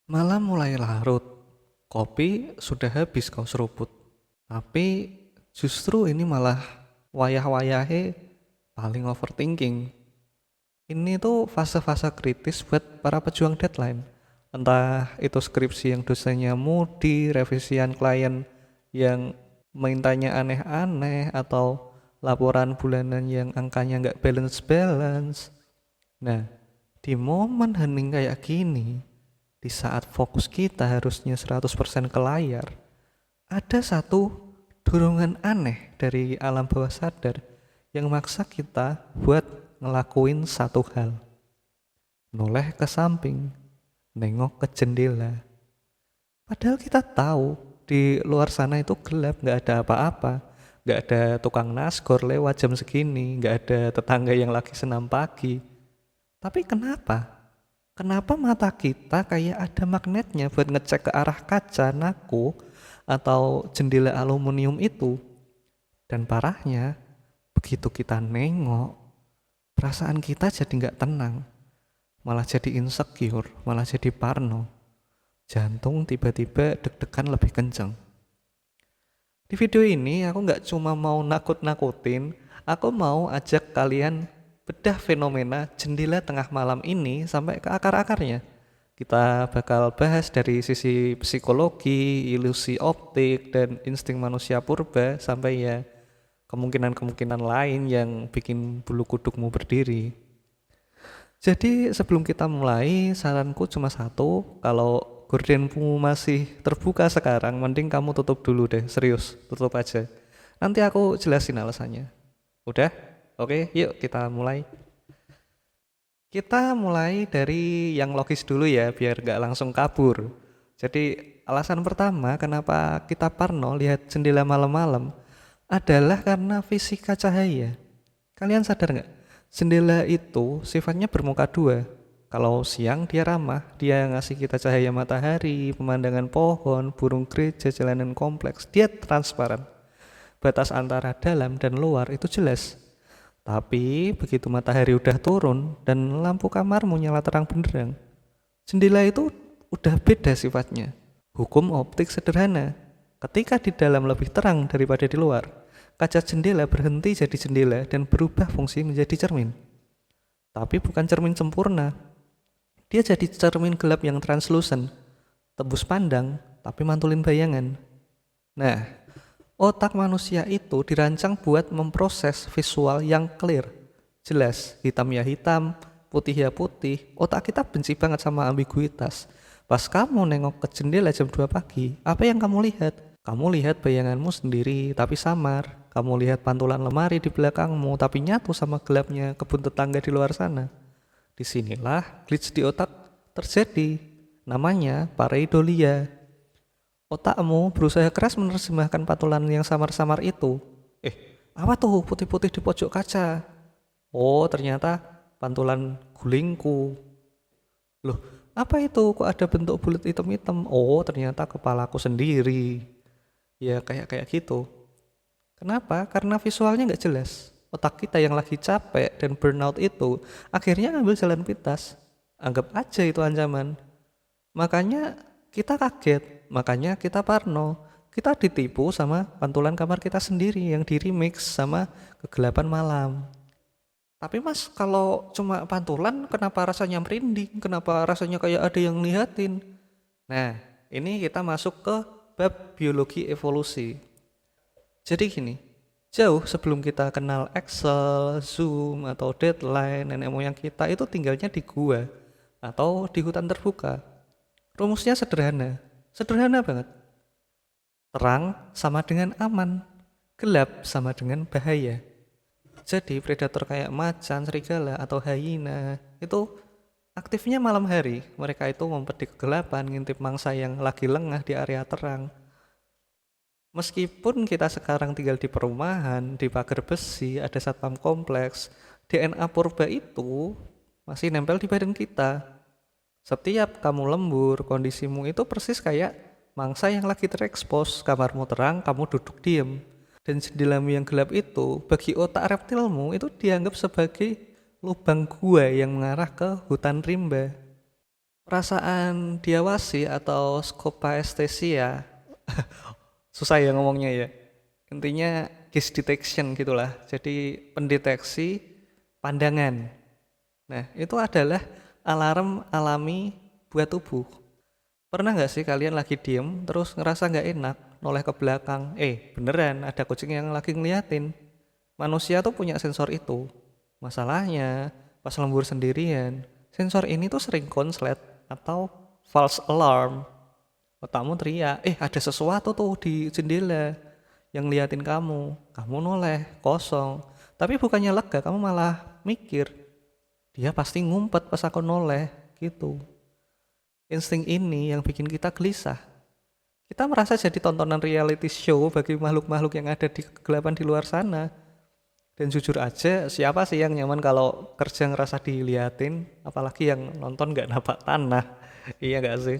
Malam mulai larut, kopi sudah habis kau seruput. Tapi justru ini malah wayah-wayahe paling overthinking. Ini tuh fase-fase kritis buat para pejuang deadline. Entah itu skripsi yang dosennya mudi, revisian klien yang mintanya aneh-aneh, atau laporan bulanan yang angkanya nggak balance-balance. Nah, di momen hening kayak gini, di saat fokus kita harusnya 100% ke layar, ada satu dorongan aneh dari alam bawah sadar yang maksa kita buat ngelakuin satu hal. Noleh ke samping, nengok ke jendela. Padahal kita tahu di luar sana itu gelap, gak ada apa-apa. Gak ada tukang nasgor lewat jam segini, gak ada tetangga yang lagi senam pagi. Tapi kenapa? Kenapa mata kita kayak ada magnetnya buat ngecek ke arah kaca naku atau jendela aluminium itu? Dan parahnya, begitu kita nengok, perasaan kita jadi nggak tenang, malah jadi insecure, malah jadi parno. Jantung tiba-tiba deg-degan lebih kenceng. Di video ini aku nggak cuma mau nakut-nakutin, aku mau ajak kalian bedah fenomena jendela tengah malam ini sampai ke akar-akarnya. Kita bakal bahas dari sisi psikologi, ilusi optik, dan insting manusia purba sampai ya kemungkinan-kemungkinan lain yang bikin bulu kudukmu berdiri. Jadi sebelum kita mulai, saranku cuma satu, kalau gordenmu masih terbuka sekarang, mending kamu tutup dulu deh, serius, tutup aja. Nanti aku jelasin alasannya. Udah? Oke, yuk kita mulai. Kita mulai dari yang logis dulu ya, biar gak langsung kabur. Jadi alasan pertama kenapa kita parno lihat jendela malam-malam adalah karena fisika cahaya. Kalian sadar nggak? Jendela itu sifatnya bermuka dua. Kalau siang dia ramah, dia ngasih kita cahaya matahari, pemandangan pohon, burung gereja, jalanan kompleks. Dia transparan. Batas antara dalam dan luar itu jelas. Tapi begitu matahari udah turun dan lampu kamarmu nyala terang benderang, jendela itu udah beda sifatnya. Hukum optik sederhana. Ketika di dalam lebih terang daripada di luar, kaca jendela berhenti jadi jendela dan berubah fungsi menjadi cermin. Tapi bukan cermin sempurna. Dia jadi cermin gelap yang translucent, tembus pandang, tapi mantulin bayangan. Nah, otak manusia itu dirancang buat memproses visual yang clear, jelas, hitam ya hitam, putih ya putih. Otak kita benci banget sama ambiguitas. Pas kamu nengok ke jendela jam 2 pagi, apa yang kamu lihat? Kamu lihat bayanganmu sendiri tapi samar. Kamu lihat pantulan lemari di belakangmu tapi nyatu sama gelapnya kebun tetangga di luar sana. Disinilah glitch di otak terjadi. Namanya pareidolia. Otakmu berusaha keras menerjemahkan pantulan yang samar-samar itu. Apa tuh putih-putih di pojok kaca? Oh, ternyata pantulan gulingku. Loh, apa itu? Kok ada bentuk bulat hitam-hitam? Oh, ternyata kepalaku sendiri. Ya, kayak gitu. Kenapa? Karena visualnya nggak jelas. Otak kita yang lagi capek dan burnout itu akhirnya ngambil jalan pintas. Anggap aja itu ancaman. Makanya kita kaget, makanya kita parno. Kita ditipu sama pantulan kamar kita sendiri yang di remix sama kegelapan malam. Tapi mas, kalau cuma pantulan kenapa rasanya merinding? Kenapa rasanya kayak ada yang ngeliatin? Nah, ini kita masuk ke bab biologi evolusi. Jadi gini, jauh sebelum kita kenal Excel, Zoom, atau deadline, nenek moyang kita itu tinggalnya di gua atau di hutan terbuka. Rumusnya sederhana, sederhana banget. Terang sama dengan aman, gelap sama dengan bahaya. Jadi predator kayak macan, serigala, atau hyena itu aktifnya malam hari. Mereka itu ngumpet di kegelapan, ngintip mangsa yang lagi lengah di area terang. Meskipun kita sekarang tinggal di perumahan, di pagar besi, ada satpam kompleks, DNA purba itu masih nempel di badan kita. Setiap kamu lembur, kondisimu itu persis kayak mangsa yang lagi terekspos. Kamarmu terang, kamu duduk diem. Dan jendelamu yang gelap itu, bagi otak reptilmu itu dianggap sebagai lubang gua yang mengarah ke hutan rimba. Perasaan diawasi atau scopaesthesia, susah ya ngomongnya ya. Intinya gaze detection gitulah. Jadi pendeteksi pandangan. Nah, itu adalah alarm alami buat tubuh. Pernah nggak sih kalian lagi diem terus ngerasa nggak enak, noleh ke belakang? Beneran ada kucing yang lagi ngeliatin. Manusia tuh punya sensor itu. Masalahnya, pas lembur sendirian, sensor ini tuh sering konslet atau false alarm. Otakmu teriak, ada sesuatu tuh di jendela yang liatin kamu. Kamu noleh, kosong. Tapi bukannya lega, kamu malah mikir, dia pasti ngumpet pas aku noleh, gitu. Insting ini yang bikin kita gelisah. Kita merasa jadi tontonan reality show bagi makhluk-makhluk yang ada di kegelapan di luar sana. Dan jujur aja, siapa sih yang nyaman kalau kerja ngerasa diliatin, apalagi yang nonton gak napak tanah. Iya gak sih?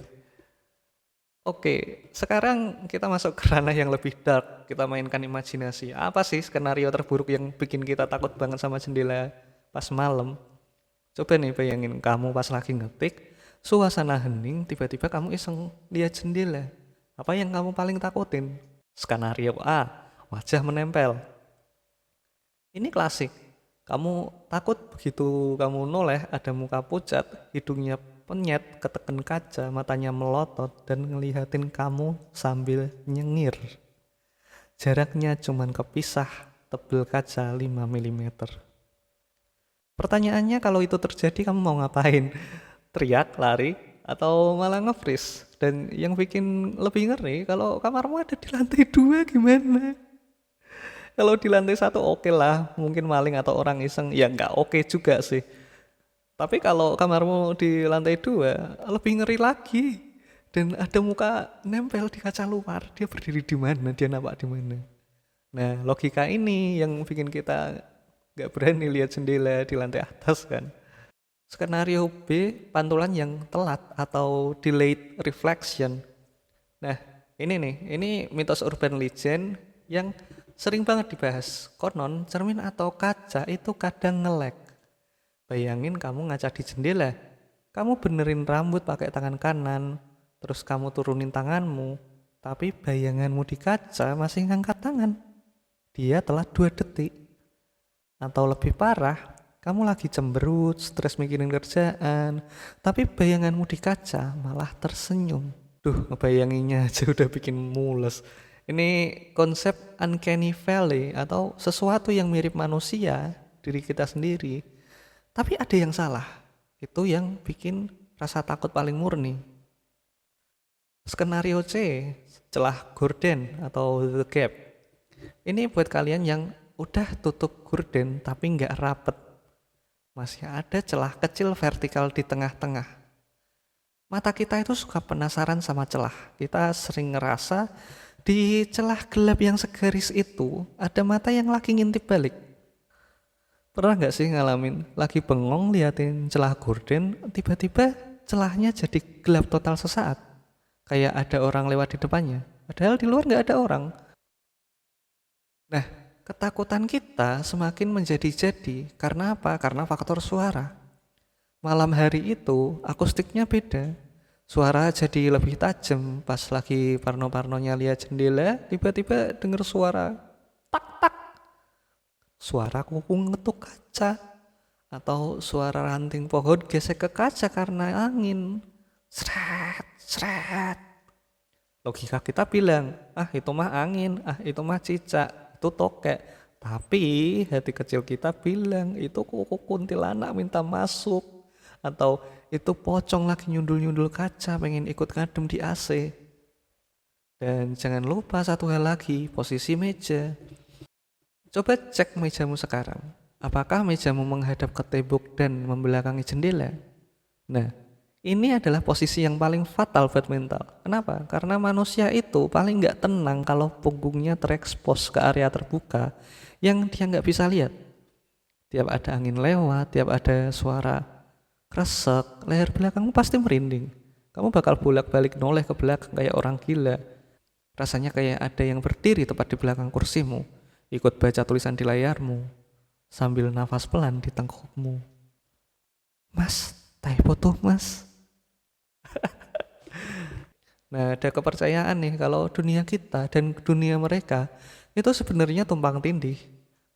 Oke, sekarang kita masuk ke ranah yang lebih dark. Kita mainkan imajinasi. Apa sih skenario terburuk yang bikin kita takut banget sama jendela pas malam? Coba nih bayangin kamu pas lagi ngetik, suasana hening, tiba-tiba kamu iseng lihat jendela. Apa yang kamu paling takutin? Skenario A, wajah menempel. Ini klasik. Kamu takut begitu kamu noleh ada muka pucat, hidungnya penyet, keteken kaca, matanya melotot dan ngelihatin kamu sambil nyengir. Jaraknya cuman kepisah tebel kaca 5 mm. Pertanyaannya kalau itu terjadi kamu mau ngapain? Teriak, lari, atau malah nge-freeze? Dan yang bikin lebih ngeri kalau kamarmu ada di lantai 2 gimana? Kalau di lantai 1 oke lah, mungkin maling atau orang iseng, ya nggak oke juga sih. Tapi kalau kamarmu di lantai 2 lebih ngeri lagi. Dan ada muka nempel di kaca luar, dia berdiri di mana, dia nampak di mana. Nah, logika ini yang bikin kita nggak berani lihat jendela di lantai atas kan. Skenario B, pantulan yang telat atau delayed reflection. Nah, ini mitos urban legend yang sering banget dibahas. Konon, cermin atau kaca itu kadang nge-lag. Bayangin kamu ngaca di jendela, kamu benerin rambut pakai tangan kanan, terus kamu turunin tanganmu, tapi bayanganmu di kaca masih ngangkat tangan. Dia telat 2 detik. Atau lebih parah, kamu lagi cemberut, stres mikirin kerjaan, tapi bayanganmu di kaca malah tersenyum. Duh, ngebayanginnya aja udah bikin mules. Ini konsep uncanny valley atau sesuatu yang mirip manusia, diri kita sendiri. Tapi ada yang salah. Itu yang bikin rasa takut paling murni. Skenario C, celah gorden atau the gap. Ini buat kalian yang udah tutup gorden tapi nggak rapet. Masih ada celah kecil vertikal di tengah-tengah. Mata kita itu suka penasaran sama celah. Kita sering ngerasa di celah gelap yang segaris itu ada mata yang lagi ngintip balik. Pernah nggak sih ngalamin lagi bengong liatin celah gorden, tiba-tiba celahnya jadi gelap total sesaat. Kayak ada orang lewat di depannya. Padahal di luar nggak ada orang. Nah, ketakutan kita semakin menjadi-jadi. Karena apa? Karena faktor suara. Malam hari itu akustiknya beda. Suara jadi lebih tajam. Pas lagi parno-parnonya lihat jendela, tiba-tiba denger suara tak-tak. Suara kuku ngetuk kaca. Atau suara ranting pohon gesek ke kaca karena angin. Sret, sret. Logika kita bilang, itu mah angin, itu mah cicak, itu tokek. Tapi hati kecil kita bilang, itu kuku kuntilanak minta masuk. Atau itu pocong lagi nyundul-nyundul kaca pengen ikut ngadem di AC. Dan jangan lupa satu hal lagi, posisi meja. Coba cek mejamu sekarang. Apakah mejamu menghadap ke tembok dan membelakangi jendela? Nah, ini adalah posisi yang paling fatal buat mental. Kenapa? Karena manusia itu paling nggak tenang kalau punggungnya terekspos ke area terbuka yang dia nggak bisa lihat. Tiap ada angin lewat, tiap ada suara kresek, leher belakangmu pasti merinding. Kamu bakal bolak-balik noleh ke belakang kayak orang gila. Rasanya kayak ada yang berdiri tepat di belakang kursimu, ikut baca tulisan di layarmu, sambil nafas pelan di tengkukmu. Mas, typo tuh mas. Nah, ada kepercayaan nih kalau dunia kita dan dunia mereka itu sebenarnya tumpang tindih.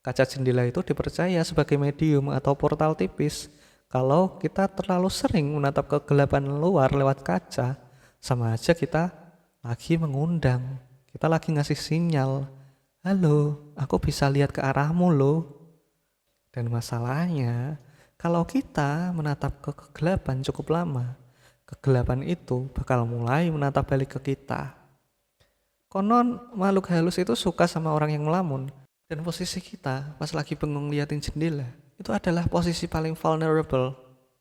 Kaca jendela itu dipercaya sebagai medium atau portal tipis. Kalau kita terlalu sering menatap kegelapan luar lewat kaca, sama aja kita lagi mengundang. Kita lagi ngasih sinyal. Halo, aku bisa lihat ke arahmu loh. Dan masalahnya, kalau kita menatap ke kegelapan cukup lama, kegelapan itu bakal mulai menatap balik ke kita. Konon makhluk halus itu suka sama orang yang melamun. Dan posisi kita pas lagi bengong liatin jendela, itu adalah posisi paling vulnerable,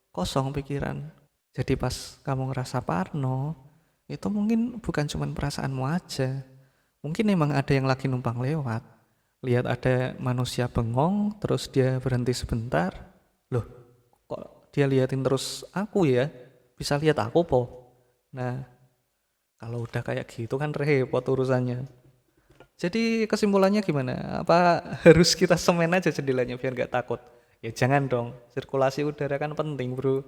kosong pikiran. Jadi pas kamu ngerasa parno, itu mungkin bukan cuma perasaanmu aja. Mungkin emang ada yang lagi numpang lewat. Lihat ada manusia bengong, terus dia berhenti sebentar. Loh, kok dia liatin terus aku ya? Bisa lihat aku po? Nah, kalau udah kayak gitu kan repot urusannya. Jadi kesimpulannya gimana? Apa harus kita semen aja jendelanya biar nggak takut? Ya jangan dong, sirkulasi udara kan penting bro.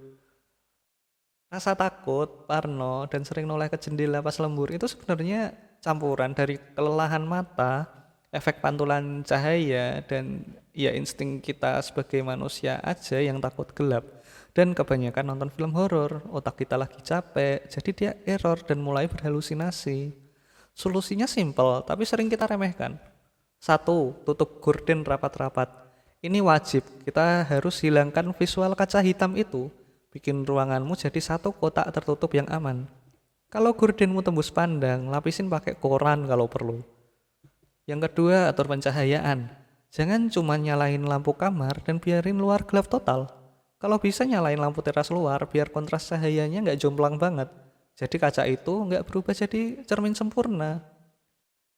Rasa takut, parno, dan sering noleh ke jendela pas lembur itu sebenarnya campuran dari kelelahan mata, efek pantulan cahaya, dan ya insting kita sebagai manusia aja yang takut gelap. Dan kebanyakan nonton film horor, otak kita lagi capek, jadi dia error dan mulai berhalusinasi. Solusinya simpel, tapi sering kita remehkan. Satu, tutup gorden rapat-rapat. Ini wajib, kita harus hilangkan visual kaca hitam itu. Bikin ruanganmu jadi satu kotak tertutup yang aman. Kalau gordenmu tembus pandang, lapisin pakai koran kalau perlu. Yang kedua, atur pencahayaan. Jangan cuma nyalain lampu kamar dan biarin luar gelap total. Kalau bisa nyalain lampu teras luar biar kontras cahayanya nggak jomplang banget. Jadi kaca itu nggak berubah jadi cermin sempurna.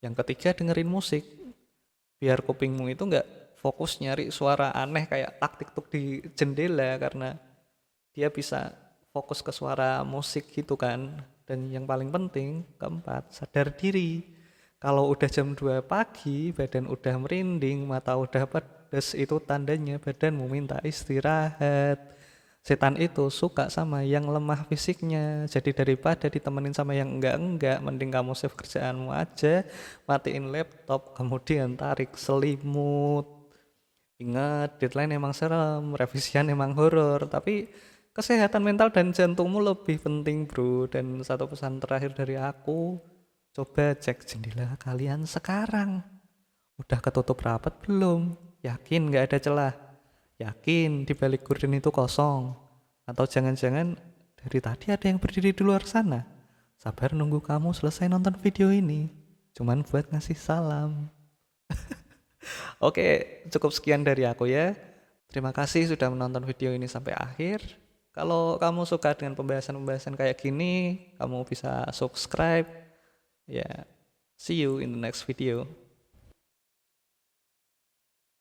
Yang ketiga, dengerin musik. Biar kupingmu itu nggak fokus nyari suara aneh kayak tak tik tuk di jendela karena dia bisa fokus ke suara musik gitu kan. Dan yang paling penting, keempat, sadar diri. Kalau udah jam 2 pagi, badan udah merinding, mata udah pedes, itu tandanya badanmu minta istirahat. Setan itu suka sama yang lemah fisiknya. Jadi daripada ditemenin sama yang enggak, mending kamu save kerjaanmu aja, matiin laptop, kemudian tarik selimut. Ingat, deadline emang serem, revisian emang horor, tapi kesehatan mental dan jantungmu lebih penting bro. Dan satu pesan terakhir dari aku, coba cek jendela kalian sekarang. Udah ketutup rapat belum? Yakin gak ada celah? Yakin di balik gorden itu kosong? Atau jangan-jangan dari tadi ada yang berdiri di luar sana? Sabar nunggu kamu selesai nonton video ini. Cuman buat ngasih salam. Oke, cukup sekian dari aku ya. Terima kasih sudah menonton video ini sampai akhir. Kalau kamu suka dengan pembahasan-pembahasan kayak gini, kamu bisa subscribe. Ya, see you in the next video.